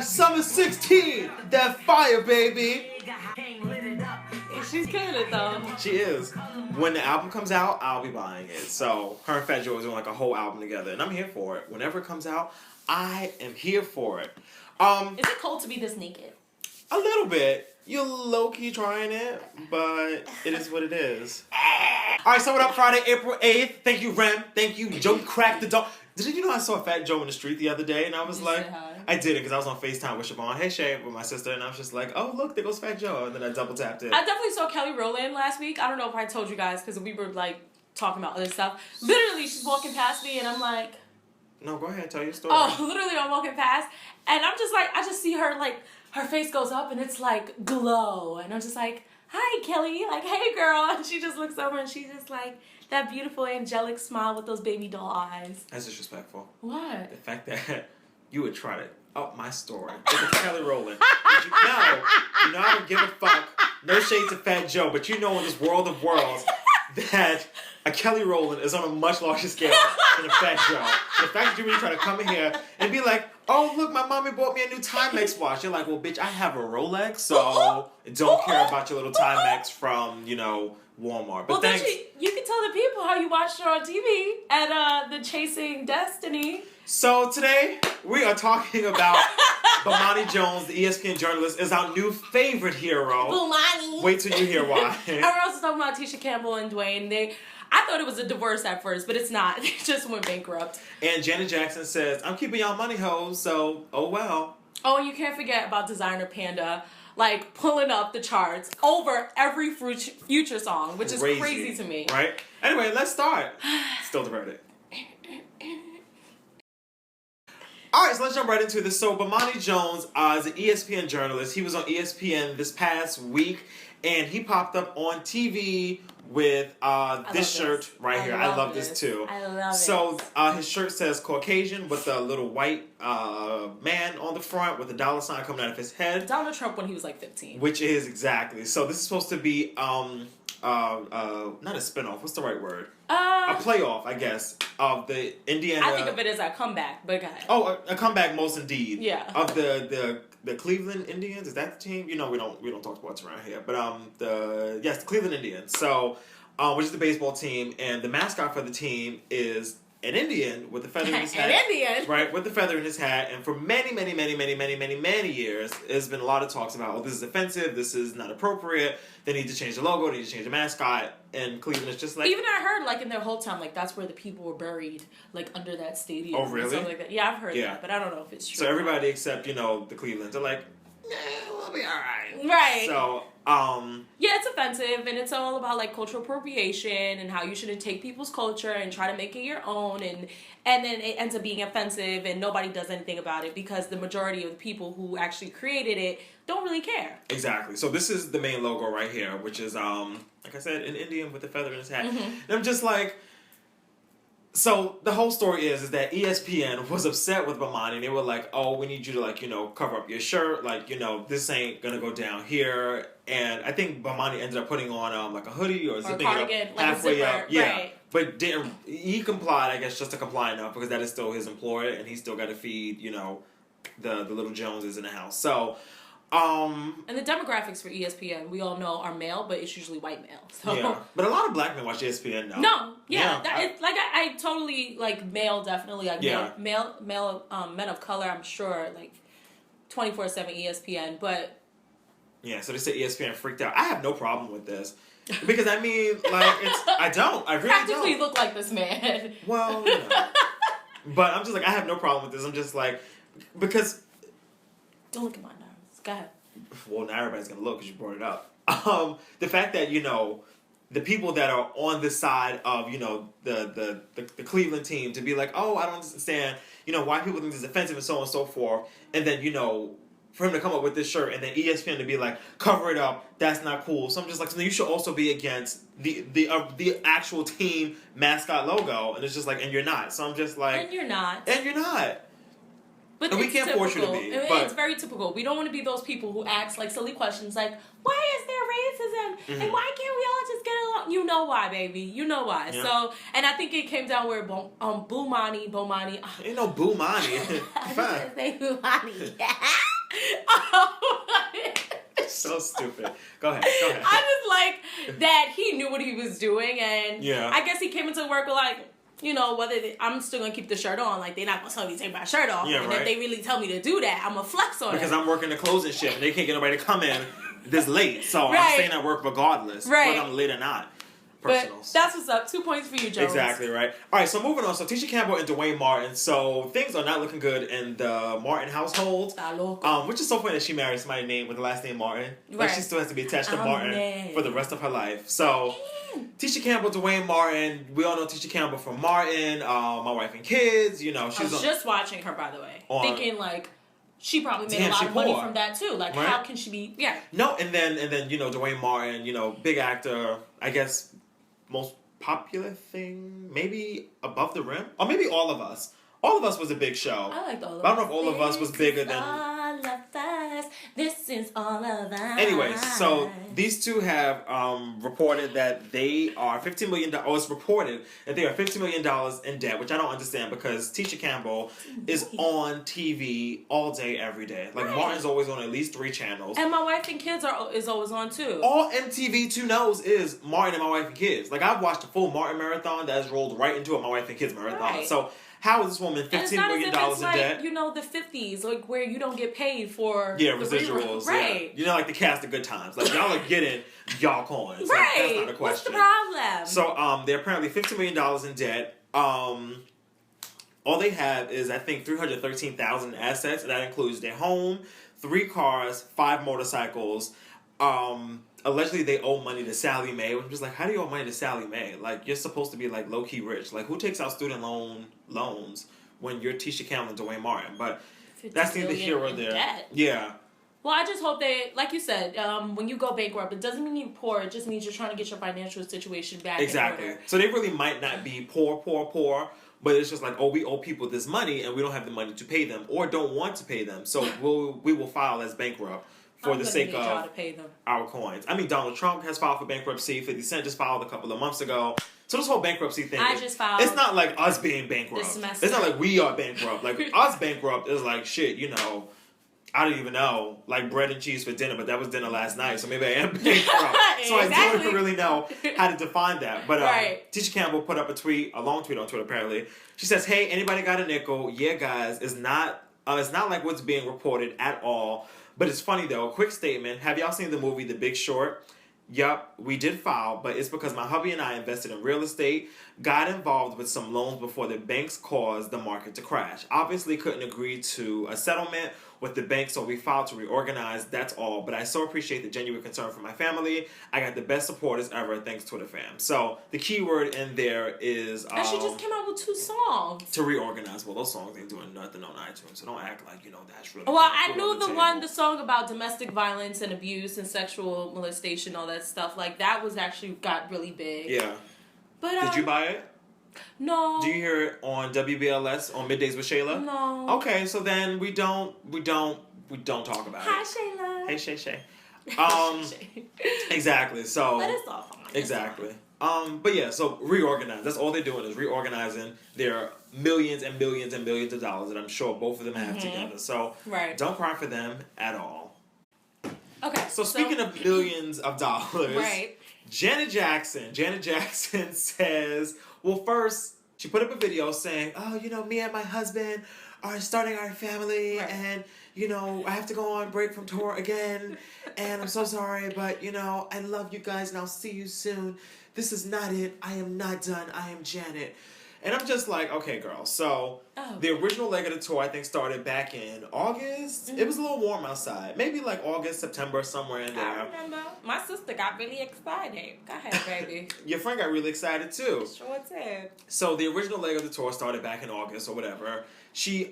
Summer 16, that fire, baby. She's killing it though. She is. When the album comes out, I'll be buying it. So her and Fat Joe is doing like a whole album together, and I'm here for it. Whenever it comes out, I am here for it. Is it cold to be this naked? A little bit. You're low-key trying it, but it is what it is. All right, so what up, Friday, April 8th. Thank you, Rem. Thank you, Joe Crack the Dog. Did you know I saw Fat Joe in the street the other day, and I was like, I did it because I was on FaceTime with Siobhan, hey Shay, with my sister, and I was just like, oh look, there goes Fat Joe, and then I double tapped it. I definitely saw Kelly Rowland last week. I don't know if I told you guys because we were like talking about other stuff. Literally, she's walking past me, and I'm like, no, go ahead, tell your story. Oh, literally, I'm walking past, and I'm just like, I just see her like, her face goes up, and it's like glow, and I'm just like, hi Kelly, like hey girl, and she just looks over, and she's just like. That beautiful angelic smile with those baby doll eyes. That's disrespectful. What? The fact that you would try to up my story. It's Kelly Rowland. You know I don't give a fuck. No shade to Fat Joe, but you know in this world of worlds that a Kelly Rowland is on a much larger scale than a Fat Joe. The fact that you really try to come in here and be like, oh look, my mommy bought me a new Timex watch. You're like, well bitch, I have a Rolex, so don't care about your little Timex from, Walmart. But thanks. You can tell the people how you watched her on TV at the Chasing Destiny. So today we are talking about Bomani Jones, the ESPN journalist, is our new favorite hero. Bomani. Wait till you hear why. Everyone else is talking about Tisha Campbell and Duane. I thought it was a divorce at first, but it's not. They just went bankrupt. And Janet Jackson says, I'm keeping y'all money hoes, so oh well. Oh, and you can't forget about Desiigner Panda. Like, pulling up the charts over every Future song, which is crazy to me. Right? Anyway, let's start. Still Diverted. Alright, so let's jump right into this. So, Bomani Jones is an ESPN journalist. He was on ESPN this past week, and he popped up on TV with this shirt right here. I love this too. I love it. So his shirt says Caucasian with a little white man on the front with a dollar sign coming out of his head. Donald Trump when he was like 15. Which is exactly. So this is supposed to be not a spinoff. What's the right word? A playoff, I guess, of the Indiana. I think of it as a comeback, but go ahead. Oh, a comeback, most indeed. Yeah. Of the Cleveland Indians, is that the team? We don't talk sports around here, but the Cleveland Indians. So, which is the baseball team, and the mascot for the team is an Indian with a feather in his hat. An Indian, right? With the feather in his hat, and for many years, there's been a lot of talks about, oh, this is offensive, this is not appropriate. They need to change the logo, they need to change the mascot, and Cleveland is just like. Even I heard like in their whole town, like that's where the people were buried, like under that stadium. Oh, really? And stuff like that. Yeah, I've heard that, but I don't know if it's true. So everybody except the Clevelands are like, we'll be all right. Right. So. Yeah, it's offensive, and it's all about like cultural appropriation and how you shouldn't take people's culture and try to make it your own, and then it ends up being offensive, and nobody does anything about it because the majority of the people who actually created it don't really care. Exactly. So this is the main logo right here, which is like I said, an Indian with a feather in his hat. Mm-hmm. And I'm just like. So the whole story is that ESPN was upset with Bomani, and they were like, "Oh, we need you to cover up your shirt, this ain't gonna go down here." And I think Bomani ended up putting on like a hoodie or zipping cardigan, it up halfway up, yeah. Right. But didn't he complied? I guess just to comply enough because that is still his employer, and he's still got to feed the little Joneses in the house. So. And the demographics for ESPN, we all know, are male, but it's usually white male. So. Yeah, but a lot of black men watch ESPN now. No, yeah, I totally male, definitely male, men of color. I'm sure 24/7 ESPN, but yeah. So they say ESPN freaked out. I have no problem with this because I mean, I really practically don't. Look like this man. Well, but I'm just I have no problem with this. I'm just because don't look at mine. Go ahead. Well, now everybody's going to look because you brought it up. The fact that, the people that are on this side of, the Cleveland team to be like, oh, I don't understand, why people think this is offensive and so on and so forth. And then, for him to come up with this shirt and then ESPN to be like, cover it up, that's not cool. So I'm just so you should also be against the actual team mascot logo. And it's just and you're not. So I'm just And you're not. But and we can't force you to be. But it's very typical. We don't want to be those people who ask like silly questions like, why is there racism? And why can't we all just get along? You know why, baby. You know why. Yeah. So, and I think it came down where Bomani. Ain't no Bomani. Fine. Say Bomani. So stupid. Go ahead. I just like that he knew what he was doing, and I guess he came into work like, you know, I'm still gonna keep the shirt on. Like, they're not gonna tell me to take my shirt off. Yeah, and right. if they really tell me to do that, I'm gonna flex on it. Because I'm working the closing shift, and they can't get nobody to come in this late. So right. I'm staying at work regardless, right. whether I'm late or not. But that's what's up. 2 points for you, Jones. Exactly, right. All right, so moving on. So Tisha Campbell and Duane Martin. So things are not looking good in the Martin household. Which is so funny that she married somebody named with the last name Martin. Right. Like, she still has to be attached to Martin for the rest of her life. So Tisha Campbell, Duane Martin. We all know Tisha Campbell from Martin, My Wife and Kids. You know, she's I was just watching her, by the way. Thinking, like, she probably made a lot of money from that, too. Like, right? How can she be... Yeah. No, and then, you know, Duane Martin, you know, big actor, I guess... most popular thing, maybe Above the Rim, or maybe All of Us. All of Us was a big show. I liked All of Us. I don't know if All of Us was bigger than. All of us. This is all of us. Anyways, so these two have reported that they are $15 million. Oh, it's reported that they are $15 million in debt, which I don't understand because Tisha Campbell is on TV all day, every day. Like right. Martin's always on at least 3 channels, and My Wife and Kids is always on too. All MTV2 knows is Martin and My Wife and Kids. Like I've watched a full Martin marathon that has rolled right into a My Wife and Kids marathon. Right. So. How is this woman $15 million in like, debt? You know, the 50s, like where you don't get paid for residuals. Right. Yeah. You know, like the cast of Good Times. Like y'all are getting y'all coins. Right. Like, that's not a question. What's the problem? So they're apparently $15 million in debt. All they have is I think $313,000 assets, and that includes their home, 3 cars, 5 motorcycles. Allegedly, they owe money to Sally Mae. I'm just like, how do you owe money to Sally Mae? Like, you're supposed to be, like, low-key rich. Like, who takes out student loans when you're Tisha Campbell and Duane Martin? But that's neither here or there. Debt. Yeah. Well, I just hope they, like you said, when you go bankrupt, it doesn't mean you're poor. It just means you're trying to get your financial situation back exactly. in order. So they really might not be poor, but it's just like, oh, we owe people this money, and we don't have the money to pay them, or don't want to pay them. So we will file as bankrupt. For the sake of our coins. I mean, Donald Trump has filed for bankruptcy. 50 Cent just filed a couple of months ago. So this whole bankruptcy thing. I just filed. It's not like us being bankrupt. It's not like we are bankrupt. Like, us bankrupt is like, shit, you know, I don't even know. Like, bread and cheese for dinner, but that was dinner last night. So maybe I am bankrupt. So exactly. I don't really know how to define that. But right. Tisha Campbell put up a long tweet on Twitter, apparently. She says, hey, anybody got a nickel? Yeah, guys, it's not like what's being reported at all. But it's funny, though. Quick statement. Have y'all seen the movie The Big Short? Yup, we did file, but it's because my hubby and I invested in real estate, got involved with some loans before the banks caused the market to crash. Obviously couldn't agree to a settlement with the bank, so we filed to reorganize, that's all. But I so appreciate the genuine concern for my family. I got the best supporters ever, thanks Twitter fam. So the key word in there is... and she just came out with 2 songs. To reorganize. Well, those songs ain't doing nothing on iTunes, so don't act like, you know, that's really... Well, I knew the song about domestic violence and abuse and sexual molestation, all that stuff. Like, that was actually got really big. Yeah. But did you buy it? No. Do you hear it on WBLS on Middays with Shayla? No. Okay, so then we don't talk about Hi, it. Shayla. Hey, Shay. Exactly. So. But it's all fine. Exactly. But yeah, so reorganize. That's all they're doing is reorganizing their millions and millions and millions of dollars that I'm sure both of them have together. So don't cry for them at all. Okay. So speaking of millions of dollars, right. Janet Jackson says, well, first, she put up a video saying, oh, you know, me and my husband are starting our family, and, you know, I have to go on break from tour again, and I'm so sorry, but, you know, I love you guys, and I'll see you soon. This is not it. I am not done. I am Janet. And I'm just like, okay, girl. So, the original leg of the tour, I think, started back in August. Mm-hmm. It was a little warm outside. Maybe like August, September, somewhere in there. I remember. My sister got really excited. Go ahead, baby. Your friend got really excited, too. Sure did. So, the original leg of the tour started back in August or whatever. The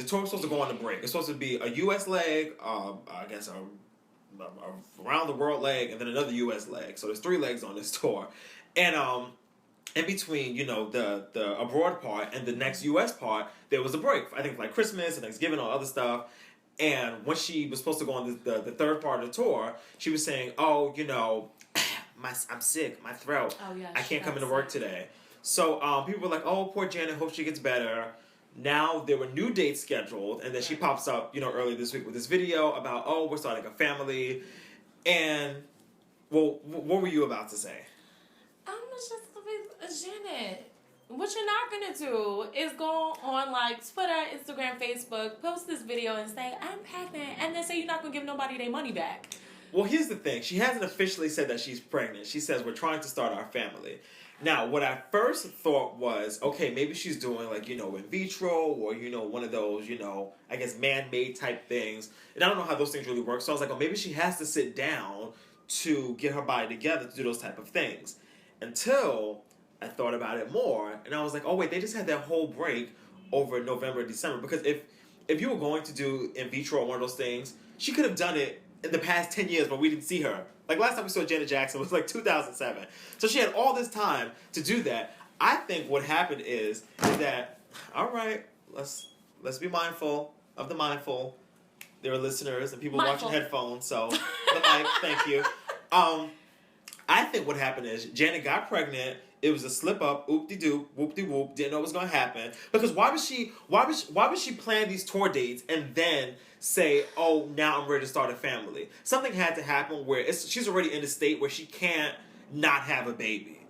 tour was supposed to go on a break. It's supposed to be a U.S. leg, I guess a around the world leg, and then another U.S. leg. So, there's 3 legs on this tour. And, in between, the abroad part and the next U.S. part, there was a break. I think like Christmas and Thanksgiving and all other stuff. And when she was supposed to go on the third part of the tour, she was saying, "Oh, I'm sick, my throat. Oh yeah, I can't come into work today." So people were like, "Oh, poor Janet. Hope she gets better." Now there were new dates scheduled, and then she pops up, earlier this week with this video about, "Oh, we're starting a family," and well, what were you about to say? Janet, what you're not gonna do is go on like Twitter, Instagram, Facebook, post this video and say, "I'm pregnant," and then say you're not gonna give nobody their money back. Well, here's the thing. She hasn't officially said that she's pregnant. She says, "We're trying to start our family." Now, what I first thought was, okay, maybe she's doing like, in vitro or, one of those, I guess man-made type things. And I don't know how those things really work. So I was like, oh, maybe she has to sit down to get her body together to do those type of things. Until I thought about it more, and I was like, oh wait, they just had that whole break over November, December. Because if you were going to do in vitro or one of those things, she could have done it in the past 10 years, but we didn't see her. Like last time we saw Janet Jackson was like 2007. So she had all this time to do that. I think what happened is that, all right, let's be mindful of the mindful. There are listeners and people watching headphones, so the mic, thank you. I think what happened is Janet got pregnant. It was a slip up, oop-de-doop, whoop-de-whoop, didn't know what was going to happen. Because why would she plan these tour dates and then say, oh, now I'm ready to start a family? Something had to happen where she's already in a state where she can't not have a baby.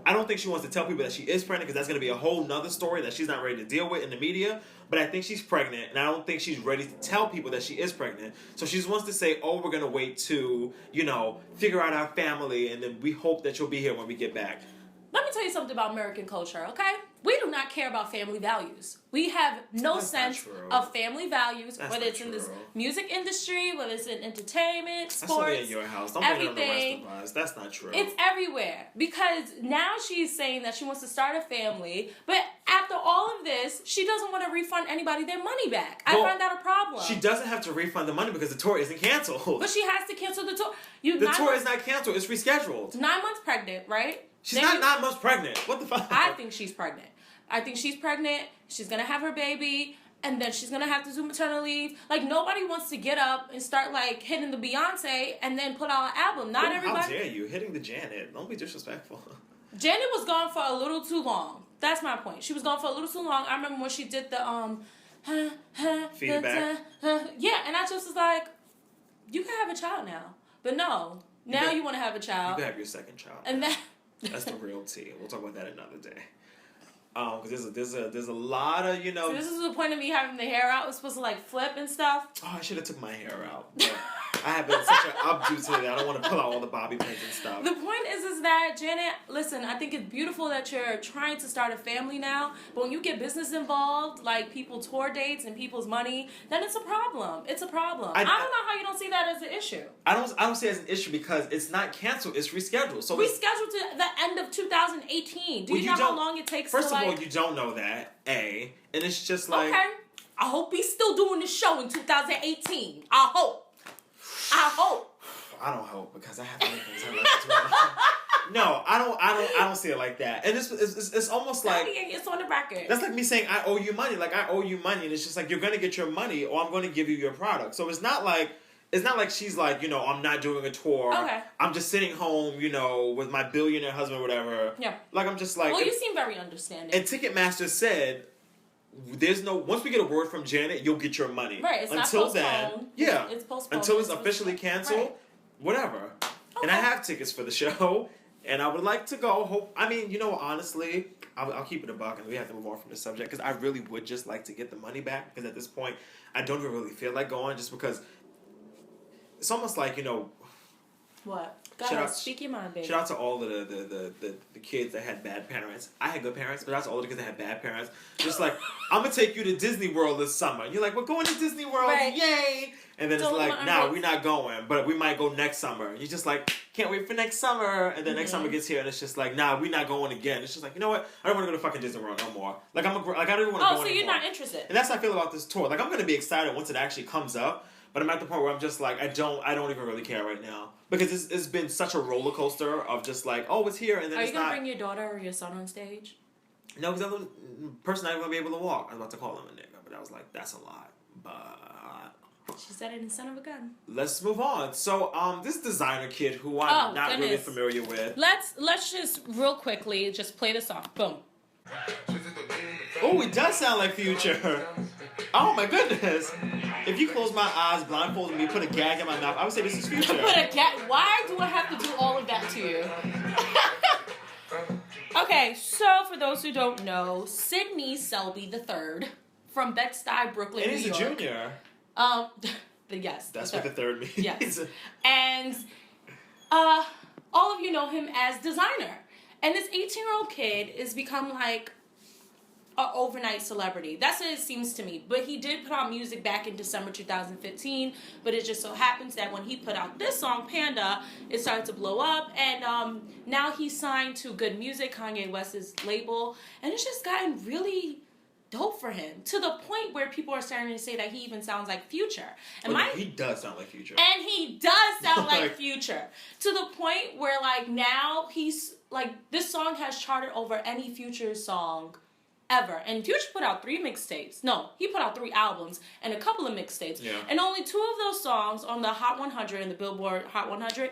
I don't think she wants to tell people that she is pregnant because that's going to be a whole nother story that she's not ready to deal with in the media. But I think she's pregnant, and I don't think she's ready to tell people that she is pregnant. So she just wants to say, oh, we're going to wait to, figure out our family, and then we hope that you'll be here when we get back. Let me tell you something about American culture, okay? We do not care about family values. We have no sense of family values, whether it's in this music industry, whether it's in entertainment, sports, that's only in your house. Don't everything. Blame it on the rest of us. That's not true. It's everywhere. Because now she's saying that she wants to start a family, but after all of this, she doesn't want to refund anybody their money back. I find that a problem. She doesn't have to refund the money because the tour isn't canceled. But she has to cancel the tour. The tour is not canceled. It's rescheduled. 9 months pregnant, right? She's not 9 months pregnant. What the fuck? I think she's pregnant. She's going to have her baby, and then she's going to have to do maternity leave. Like, nobody wants to get up and start, like, hitting the Beyonce and then put out an album. Not everybody. How dare you? Hitting the Janet. Don't be disrespectful. Janet was gone for a little too long. That's my point. She was gone for a little too long. I remember when she did the, feedback. Yeah, and I just was like, you can have a child now. But no. Now you want to have a child. You can have your second child. And then... That's the real tea. We'll talk about that another day. Because there's a lot of, So this is the point of me having the hair out. It was supposed to, like, flip and stuff. Oh, I should have took my hair out. But I have been such an updo today. I don't want to pull out all the bobby pins and stuff. The point is that, Janet, listen, I think it's beautiful that you're trying to start a family now. But when you get business involved, like people tour dates and people's money, then it's a problem. It's a problem. I don't know how you don't see that as an issue. I don't see it as an issue because it's not canceled. It's rescheduled. So rescheduled to the end of 2018. Do you know how long it takes First of all, you don't know that, A. And it's just like... Okay. I hope he's still doing the show in 2018. I hope. I don't hope because I have many things I like to do. No, I don't see it like that. And it's almost like... It's on the record. That's like me saying, I owe you money. Like, I owe you money. And it's just like, you're going to get your money or I'm going to give you your product. So it's not like she's like, I'm not doing a tour. Okay. I'm just sitting home, with my billionaire husband or whatever. Yeah. Like, I'm just like... Well, you seem very understanding. And Ticketmaster said... once we get a word from Janet, you'll get your money. Right, it's until not postponed. Then, yeah. It's postponed. Until it's officially canceled, right. Whatever. Okay. And I have tickets for the show, and I would like to go. Honestly, I'll keep it a buck, and we have to move on from this subject, because I really would just like to get the money back, because at this point, I don't even really feel like going, just because it's almost like, What? Speak your mind, baby. Shout out to all of the kids that had bad parents. I had good parents, but that's all the kids that had bad parents. Just like, I'm going to take you to Disney World this summer. And you're like, we're going to Disney World, right. Yay! And then it's like, nah, we're not going, but we might go next summer. And you're just like, can't wait for next summer. And then next summer gets here, and it's just like, nah, we're not going again. It's just like, you know what? I don't want to go to fucking Disney World no more. Like, I don't even want to go anymore. Oh, so you're not interested. And that's how I feel about this tour. Like, I'm going to be excited once it actually comes up. But I'm at the point where I'm just like, I don't even really care right now. Because it's been such a roller coaster of just like, oh, it's here, and then it's not. Are you going to bring your daughter or your son on stage? No, because the person not even going to be able to walk. I was about to call him a nigga, but I was like, that's a lot. But... She said it in son of a gun. Let's move on. So, this Desiigner kid who I'm not really familiar with. Let's just real quickly just play the song. Boom. Oh, it does sound like Future. Oh my goodness. If you close my eyes, blindfolded me, put a gag in my mouth, I would say this is Future. Put a gag? Why do I have to do all of that to you? Okay, so for those who don't know, Sidney Selby III from Bed-Stuy, Brooklyn, New York. And he's a junior. Yes. That's what the third means. Yes. And all of you know him as Desiigner. And this 18-year-old kid has become like an overnight celebrity. That's what it seems to me. But he did put out music back in December 2015. But it just so happens that when he put out this song, Panda, it started to blow up. And now he's signed to Good Music, Kanye West's label. And it's just gotten really dope for him, to the point where people are starting to say that he even sounds like Future. And he does sound like Future. And he does sound like Future. To the point where, like, now he's, like, this song has charted over any Future song ever. And Future put out 3 mixtapes. No, he put out 3 albums and a couple of mixtapes. Yeah. And only 2 of those songs on the Hot 100 and the Billboard Hot 100, it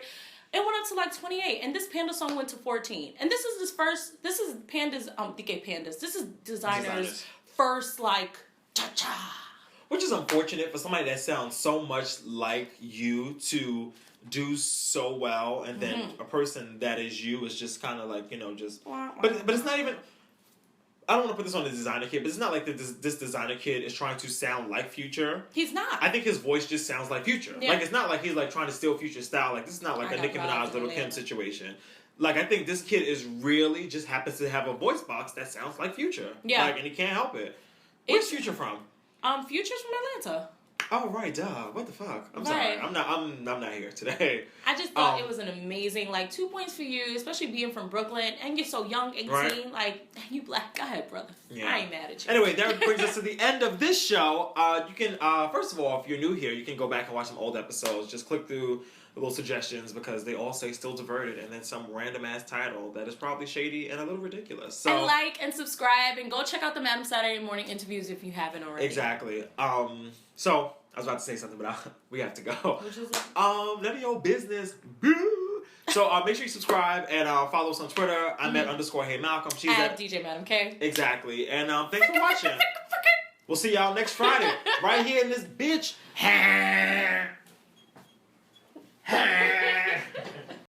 went up to like 28, and this Panda song went to 14. And this is Panda's, this is Designer's first, like, cha-cha. Which is unfortunate for somebody that sounds so much like you to do so well, and then a person that is you is just kind of like, just... But it's not even... I don't want to put this on the Desiigner kid, but it's not like this Desiigner kid is trying to sound like Future. He's not. I think his voice just sounds like Future. Yeah. Like, it's not like he's, like, trying to steal Future style. Like, this is not like a Nicki Minaj, Little Kim situation. Like, I think this kid is really just happens to have a voice box that sounds like Future. Yeah. Like, and he can't help it. Where's Future from? Future's from Atlanta. Oh, right, duh. What the fuck? I'm sorry. I'm not here today. I just thought it was an amazing, like, 2 points for you, especially being from Brooklyn, and you're so young, 18, right? Like, you black. Go ahead, brother. Yeah. I ain't mad at you. Anyway, that brings us to the end of this show. You can, first of all, if you're new here, you can go back and watch some old episodes. Just click through the little suggestions, because they all say Still Diverted, and then some random ass title that is probably shady and a little ridiculous. So, and like and subscribe and go check out the Madam Saturday Morning interviews if you haven't already. Exactly. So I was about to say something, but we have to go. Which is it? None of your business. Boo. So make sure you subscribe and follow us on Twitter. I'm at _Hey Malcolm. She's at DJ Madam K. Exactly. And thanks for watching. We'll see y'all next Friday right here in this bitch. Hey.